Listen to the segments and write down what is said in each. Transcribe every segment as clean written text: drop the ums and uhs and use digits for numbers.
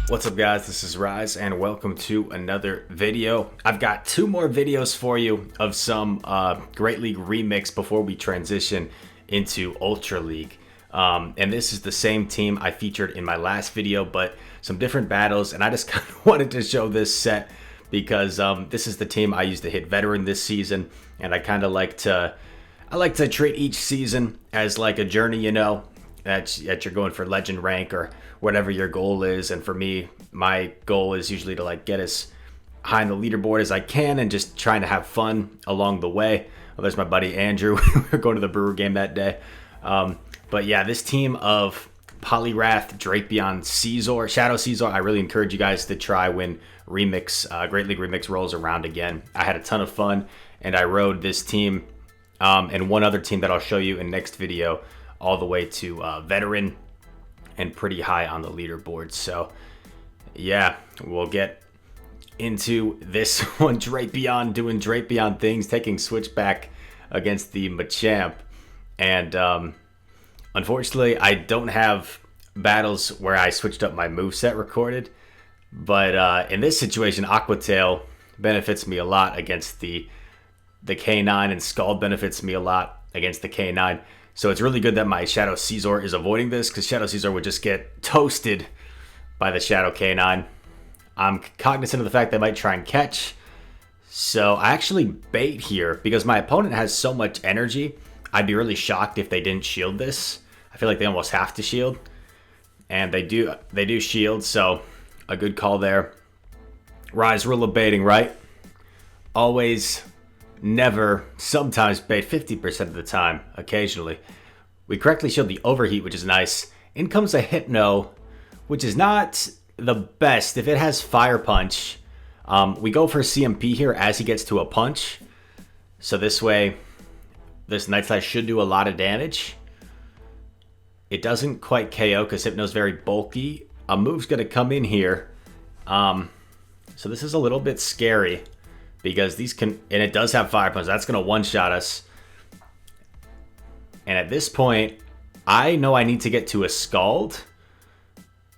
What's up guys, this is Rise and welcome to another video. I've got two more videos for you of some Great League remix before we transition into Ultra League. And this is the same team I featured in my last video, but some different battles, and I just kind of wanted to show this set because this is the team I used to hit Veteran this season, and I kind of like to treat each season as like a journey, you know, that you're going for legend rank or whatever your goal is. And for me, my goal is usually to like get as high on the leaderboard as I can and just trying to have fun along the way. Well, there's my buddy Andrew. We were going to the Brewer game that day. But yeah, this team of Poliwrath, Drapion, Scizor, Shadow Scizor, I really encourage you guys to try when Remix, Great League Remix rolls around again. I had a ton of fun, and I rode this team and one other team that I'll show you in next video all the way to Veteran and pretty high on the leaderboard. So yeah, we'll get into this one. Drapion doing Drapion things, taking Switchback against the Machamp. And unfortunately, I don't have battles where I switched up my moveset recorded. But in this situation, Aqua Tail benefits me a lot against the K9, and Scald benefits me a lot against the K9. So it's really good that my Shadow Scizor is avoiding this, because Shadow Scizor would just get toasted by the Shadow K9. I'm cognizant of the fact they might try and catch. So I actually bait here, because my opponent has so much energy. I'd be really shocked if they didn't shield this. I feel like they almost have to shield. And they do shield, so a good call there. Rise, rule of baiting, right? Always, never, sometimes bait 50% of the time, occasionally. We correctly shield the overheat, which is nice. In comes a Hypno, which is not the best. If it has Fire Punch, we go for CMP here as he gets to a punch. So this way, this Night Slash should do a lot of damage. It doesn't quite KO because Hypno's very bulky. A move's going to come in here. So this is a little bit scary, because these can, and it does have Fire Punch. That's going to one-shot us. And at this point, I know I need to get to a Scald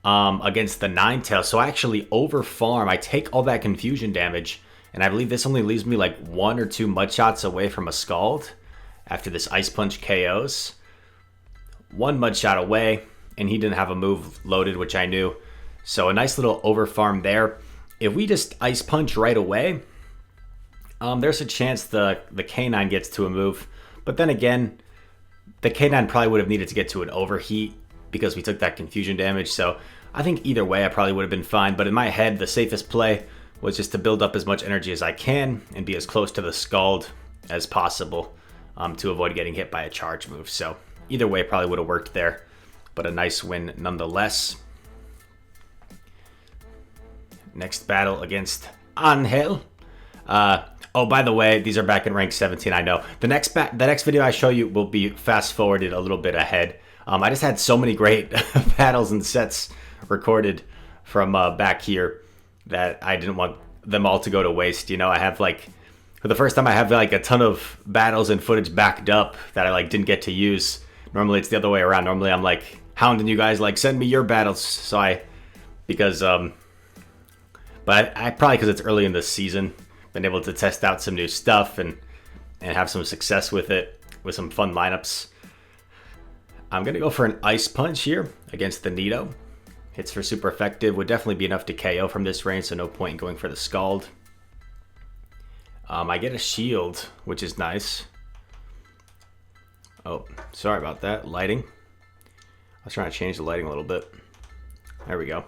against the Ninetales. So I actually over-farm. I take all that confusion damage, and I believe this only leaves me like 1 or 2 mud shots away from a Scald after this Ice Punch KOs. 1 mud shot away, and he didn't have a move loaded, which I knew. So a nice little over-farm there. If we just Ice Punch right away, there's a chance the K9 gets to a move. But then again, the K9 probably would have needed to get to an overheat because we took that confusion damage. So I think either way, I probably would have been fine. But in my head, the safest play was just to build up as much energy as I can and be as close to the Scald as possible to avoid getting hit by a charge move. So either way, probably would have worked there. But a nice win nonetheless. Next battle against Angel. Oh, by the way, these are back in rank 17, I know. The next video I show you will be fast-forwarded a little bit ahead. I just had so many great battles and sets recorded from back here that I didn't want them all to go to waste. You know, I have like, for the first time, I have like a ton of battles and footage backed up that I like didn't get to use. Normally, it's the other way around. Normally, I'm like hounding you guys, like, send me your battles. So but I probably, because it's early in the season, been able to test out some new stuff and have some success with it, with some fun lineups. I'm going to go for an Ice Punch here against the Nido. Hits for super effective. Would definitely be enough to KO from this range, so no point in going for the Scald. I get a shield, which is nice. Oh, sorry about that. Lighting. I was trying to change the lighting a little bit. There we go.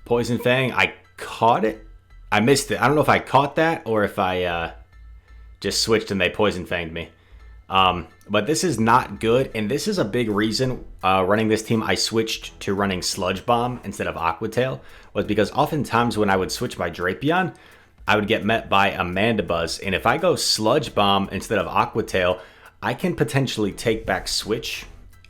Poison Fang. I caught it. I missed it. I don't know if I caught that or if I just switched and they Poison Fanged me. But this is not good, and this is a big reason running this team I switched to running Sludge Bomb instead of Aqua Tail, was because oftentimes when I would switch my Drapion, I would get met by a Mandibuzz, and if I go Sludge Bomb instead of Aqua Tail, I can potentially take back Switch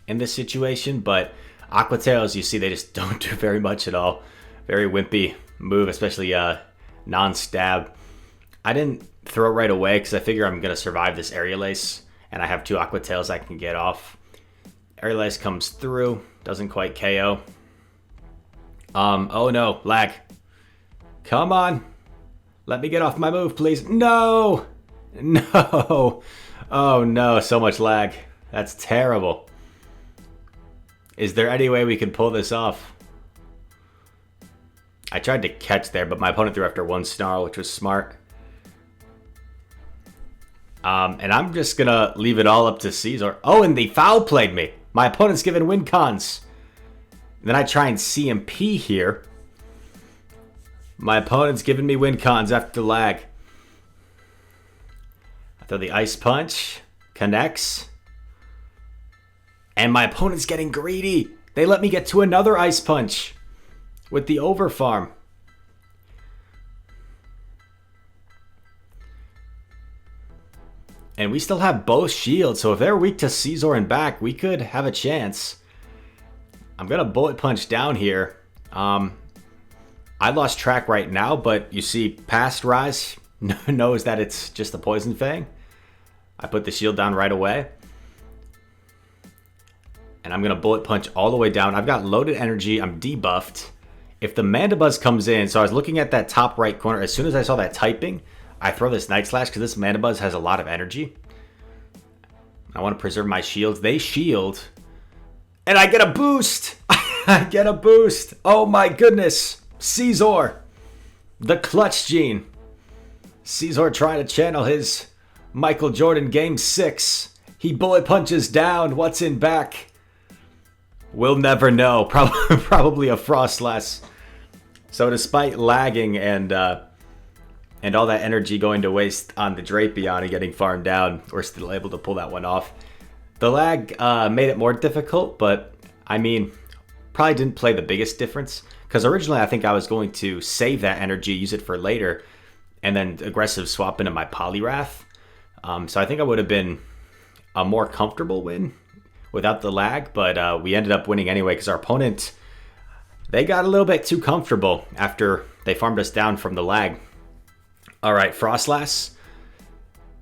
in this situation. But Aqua Tail, as you see, they just don't do very much at all. Very wimpy move, especially non-stab. I didn't throw it right away because I figure I'm going to survive this Aerial Ace, and I have 2 Aqua Tails I can get off. Aerial Ace comes through, doesn't quite KO. Oh no, lag. Come on. Let me get off my move, please. No! No! Oh no, so much lag. That's terrible. Is there any way we can pull this off? I tried to catch there, but my opponent threw after one snarl, which was smart. And I'm just gonna leave it all up to Scizor. Oh, and they foul played me. My opponent's given win cons. Then I try and CMP here. My opponent's giving me win cons after the lag. I throw the Ice Punch. Connects. And my opponent's getting greedy. They let me get to another Ice Punch with the Overfarm. And we still have both shields, so if they're weak to Scizor and back, we could have a chance. I'm going to Bullet Punch down here. I lost track right now, but you see past Rise knows that it's just a Poison Fang. I put the shield down right away. And I'm going to Bullet Punch all the way down. I've got loaded energy. I'm debuffed. If the Mandibuzz comes in, so I was looking at that top right corner. As soon as I saw that typing, I throw this Night Slash because this Mandibuzz has a lot of energy. I want to preserve my shields. They shield. And I get a boost. I get a boost. Oh my goodness. Scizor. The clutch gene. Scizor trying to channel his Michael Jordan Game 6. He bullet punches down. What's in back? We'll never know. Probably a Frostlass. So despite lagging and all that energy going to waste on the Drapion and getting farmed down, we're still able to pull that one off. The lag made it more difficult, but I mean, probably didn't play the biggest difference. Because originally I think I was going to save that energy, use it for later, and then aggressive swap into my Poliwrath. So I think I would have been a more comfortable win without the lag, but we ended up winning anyway because our opponent, they got a little bit too comfortable after they farmed us down from the lag. All right, Frostlass.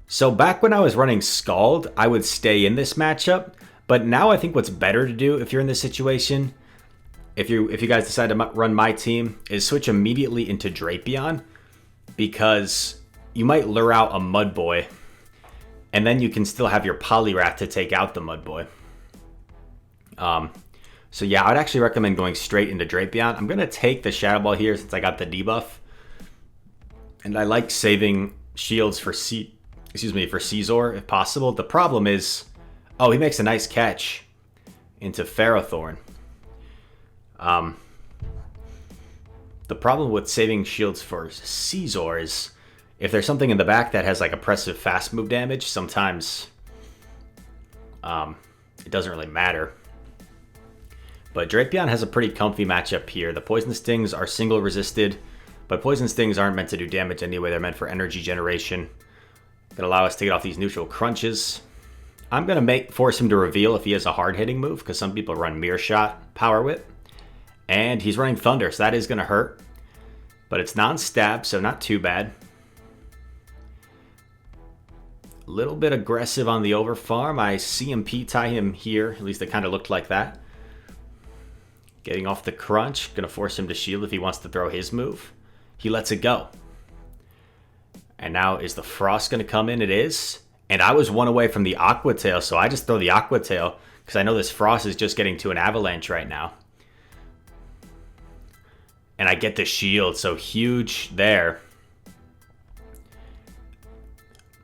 So back when I was running Scald, I would stay in this matchup, but now I think what's better to do if you're in this situation, if you guys decide to run my team, is switch immediately into Drapion, because you might lure out a Mudboy, and then you can still have your Poliwrath to take out the Mudboy. So yeah, I'd actually recommend going straight into Drapion. I'm going to take the Shadow Ball here since I got the debuff. And I like saving shields for Scizor if possible. The problem is, oh, he makes a nice catch into Ferrothorn. The problem with saving shields for Scizor is if there's something in the back that has like oppressive fast move damage, sometimes it doesn't really matter. But Drapion has a pretty comfy matchup here. The Poison Stings are single resisted, but Poison Stings aren't meant to do damage anyway. They're meant for energy generation. Gonna allow us to get off these neutral crunches. I'm gonna force him to reveal if he has a hard-hitting move, because some people run Mirror Shot, Power Whip. And he's running Thunder, so that is gonna hurt. But it's non-stab, so not too bad. A little bit aggressive on the Overfarm. I CMP tie him here. At least it kind of looked like that. Getting off the crunch. Gonna force him to shield if he wants to throw his move. He lets it go. And now is the Frost gonna come in? It is. And I was one away from the Aqua Tail, so I just throw the Aqua Tail because I know this Frost is just getting to an Avalanche right now. And I get the shield, so huge there.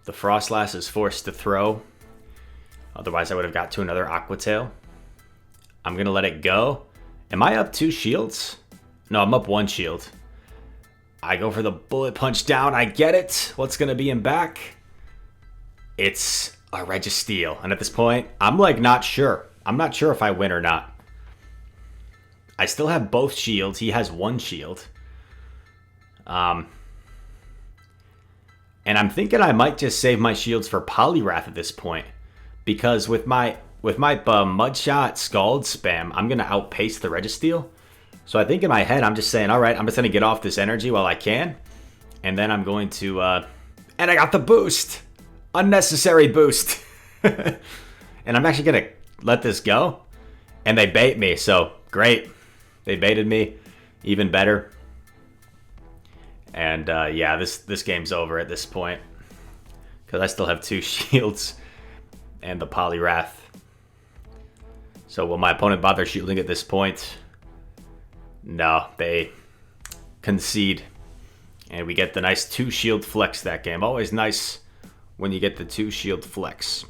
The Frostlass is forced to throw. Otherwise, I would have got to another Aqua Tail. I'm going to let it go. Am I up 2 shields? No, I'm up 1 shield. I go for the Bullet Punch down. I get it. What's going to be in back? It's a Registeel. And at this point, I'm like not sure. I'm not sure if I win or not. I still have both shields. He has 1 shield. And I'm thinking I might just save my shields for Poliwrath at this point. Because with my Mudshot Scald spam, I'm going to outpace the Registeel. So I think in my head, I'm just saying, all right, I'm just going to get off this energy while I can. And then I'm going to... and I got the boost! Unnecessary boost. And I'm actually going to let this go. And they bait me, so great. They baited me. even better. And yeah, this game's over at this point because I still have 2 shields and the Poliwrath. So will my opponent bother shielding at this point? No, they concede. And we get the nice 2 shield flex that game. Always nice when you get the 2 shield flex.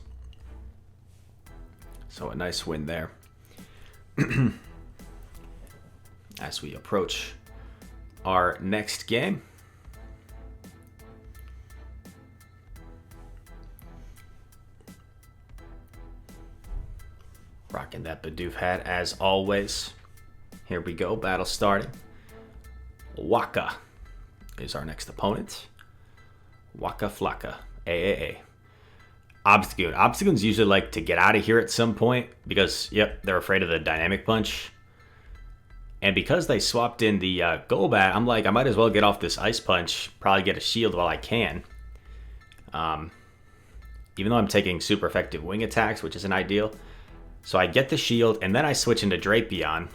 So a nice win there. As we approach our next game. Rocking that Bidoof hat as always. Here we go, battle starting. Waka is our next opponent. Waka Flocka, AAA. Obstagoon. Obstagoons usually like to get out of here at some point because, yep, they're afraid of the Dynamic Punch. And because they swapped in the Golbat, I'm like, I might as well get off this Ice Punch, probably get a shield while I can. Even though I'm taking super effective wing attacks, which isn't ideal. So I get the shield, and then I switch into Drapion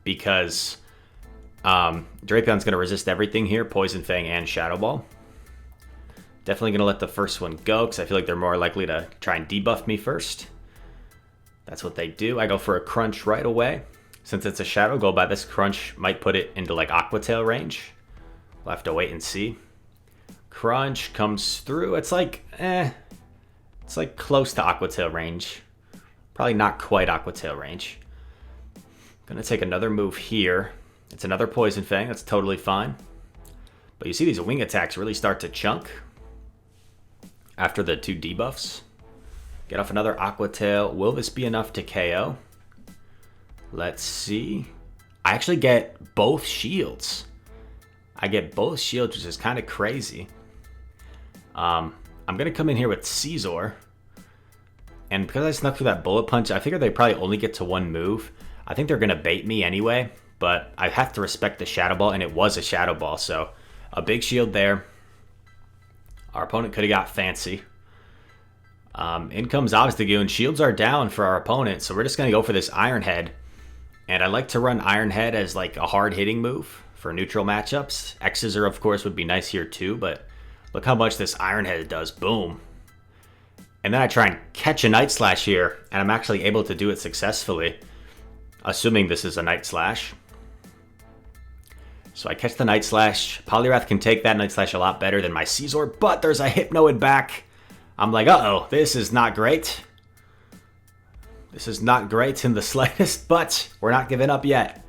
because Drapion's going to resist everything here, Poison Fang and Shadow Ball. Definitely going to let the first one go because I feel like they're more likely to try and debuff me first. That's what they do. I go for a Crunch right away. Since it's a Shadow Golbat, this Crunch might put it into like Aqua Tail range. We'll have to wait and see. Crunch comes through. It's like, it's like close to Aqua Tail range. Probably not quite Aqua Tail range. Gonna take another move here. It's another Poison Fang. That's totally fine. But you see these wing attacks really start to chunk after the 2 debuffs. Get off another Aqua Tail. Will this be enough to KO? Let's see. I actually get both shields. I get both shields, which is kind of crazy. I'm going to come in here with Scizor. And because I snuck through that Bullet Punch, I figure they probably only get to 1 move. I think they're going to bait me anyway. But I have to respect the Shadow Ball, and it was a Shadow Ball. So a big shield there. Our opponent could have got fancy. In comes Obstagoon. Shields are down for our opponent, so we're just going to go for this Iron Head. And I like to run Iron Head as like a hard-hitting move for neutral matchups. Scizor, of course, would be nice here too, but look how much this Iron Head does. Boom. And then I try and catch a Night Slash here, and I'm actually able to do it successfully, assuming this is a Night Slash. So I catch the Night Slash. Poliwrath can take that Night Slash a lot better than my Scizor, but there's a Hypnoid back. I'm like, uh-oh, this is not great. This is not great in the slightest, but we're not giving up yet.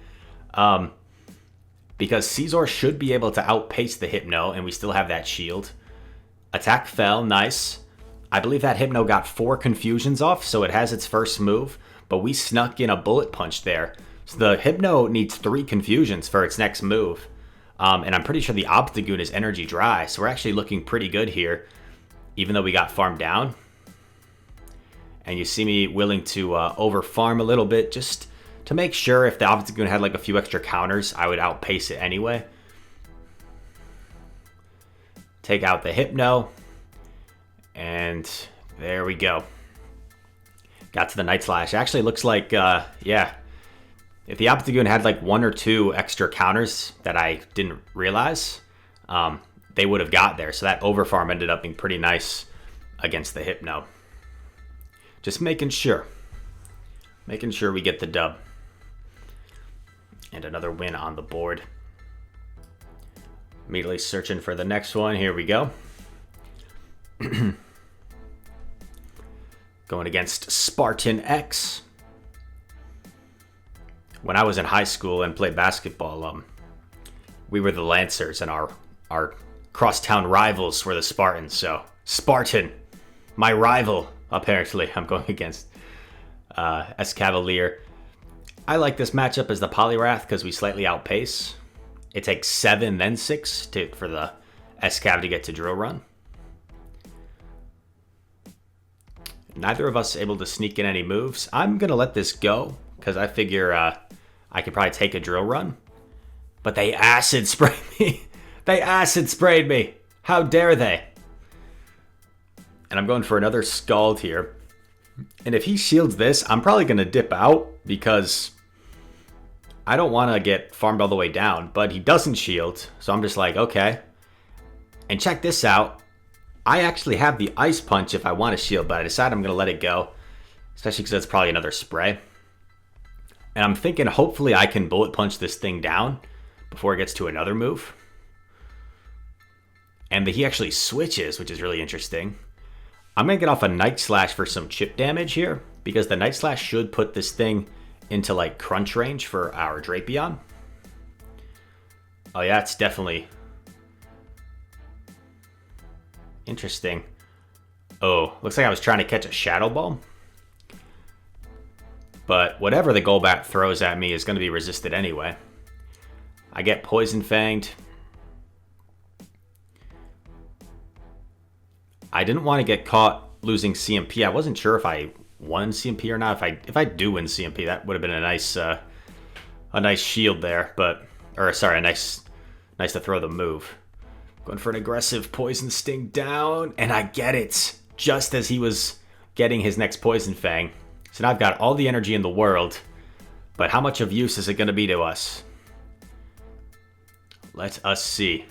Because Scizor should be able to outpace the Hypno, and we still have that shield. Attack fell, nice. I believe that Hypno got 4 confusions off, so it has its first move, but we snuck in a Bullet Punch there. So the Hypno needs 3 confusions for its next move. And I'm pretty sure the Obstagoon is energy dry, so we're actually looking pretty good here, even though we got farmed down. And you see me willing to over-farm a little bit just to make sure if the Obstagoon had like a few extra counters, I would outpace it anyway. Take out the Hypno. And there we go. Got to the Night Slash. Actually looks like, yeah. If the Obstagoon had like 1 or 2 extra counters that I didn't realize, they would have got there. So that overfarm ended up being pretty nice against the Hypno. Just making sure. Making sure we get the dub. And another win on the board. Immediately searching for the next one. Here we go. Going against Spartan X. When I was in high school and played basketball, we were the Lancers, and our crosstown rivals were the Spartans. So Spartan, my rival, apparently, I'm going against Escavalier. I like this matchup as the Poliwrath because we slightly outpace. It takes 7, then 6 for the Escav to get to Drill Run. Neither of us able to sneak in any moves. I'm going to let this go because I figure I could probably take a Drill Run. But they acid sprayed me. They acid sprayed me. How dare they? And I'm going for another Scald here. And if he shields this, I'm probably going to dip out because I don't want to get farmed all the way down, but he doesn't shield. So I'm just like, okay. And check this out. I actually have the Ice Punch if I want to shield, but I decided I'm going to let it go. Especially because it's probably another spray. And I'm thinking hopefully I can Bullet Punch this thing down before it gets to another move. And he actually switches, which is really interesting. I'm going to get off a Night Slash for some chip damage here, because the Night Slash should put this thing into like crunch range for our Drapion. Oh yeah, it's definitely interesting. Oh, looks like I was trying to catch a Shadow Ball. But whatever the Golbat throws at me is going to be resisted anyway. I get Poison Fanged. I didn't want to get caught losing CMP. I wasn't sure if I won CMP or not. If I do win CMP, that would have been a nice shield there. Nice to throw the move. Going for an aggressive Poison Sting down, and I get it just as he was getting his next Poison Fang. So now I've got all the energy in the world, but how much of use is it going to be to us? Let us see.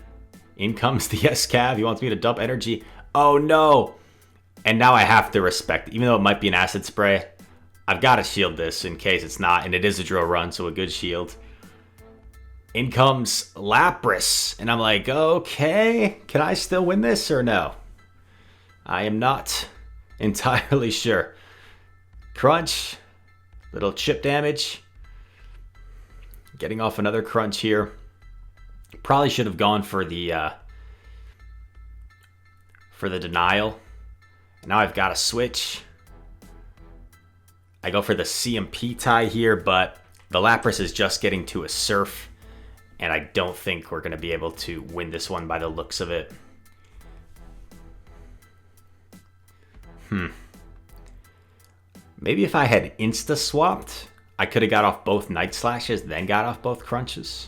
In comes the S-Cav. He wants me to dump energy. Oh no! And now I have to respect, even though it might be an Acid Spray, I've got to shield this in case it's not, and it is a drill run, so a good shield. In comes Lapras, and I'm like, okay, can I still win this or no? I am not entirely sure. Crunch, little chip damage. Getting off another crunch here. Probably should have gone for the denial. Now I've got to switch. I go for the CMP tie here, but the Lapras is just getting to a Surf, and I don't think we're going to be able to win this one by the looks of it. Maybe if I had insta-swapped, I could have got off both Night Slashes, then got off both Crunches.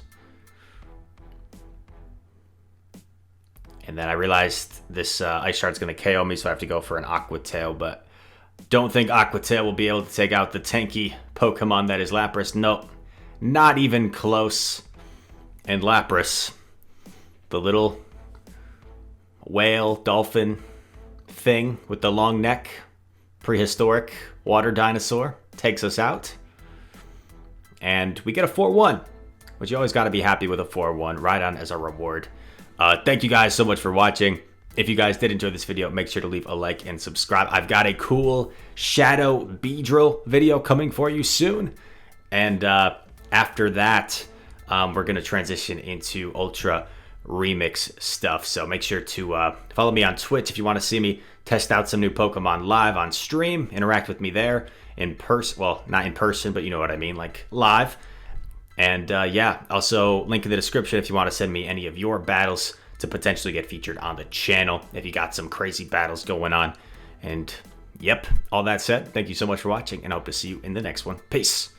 And then I realized this Ice Shard's going to KO me, so I have to go for an Aqua Tail, but don't think Aqua Tail will be able to take out the tanky Pokemon that is Lapras. Nope, not even close. And Lapras, the little whale, dolphin thing with the long neck, prehistoric water dinosaur, takes us out. And we get a 4-1, which you always got to be happy with a 4-1, right on as a reward. Thank you guys so much for watching. If you guys did enjoy this video, make sure to leave a like and subscribe. I've got a cool Shadow Beedrill video coming for you soon. And after that, we're going to transition into Ultra Remix stuff. So make sure to follow me on Twitch if you want to see me test out some new Pokemon live on stream. Interact with me there in person. Well, not in person, but you know what I mean, like live. And yeah, also link in the description if you want to send me any of your battles to potentially get featured on the channel if you got some crazy battles going on. And yep, all that said, thank you so much for watching, and I hope to see you in the next one. Peace.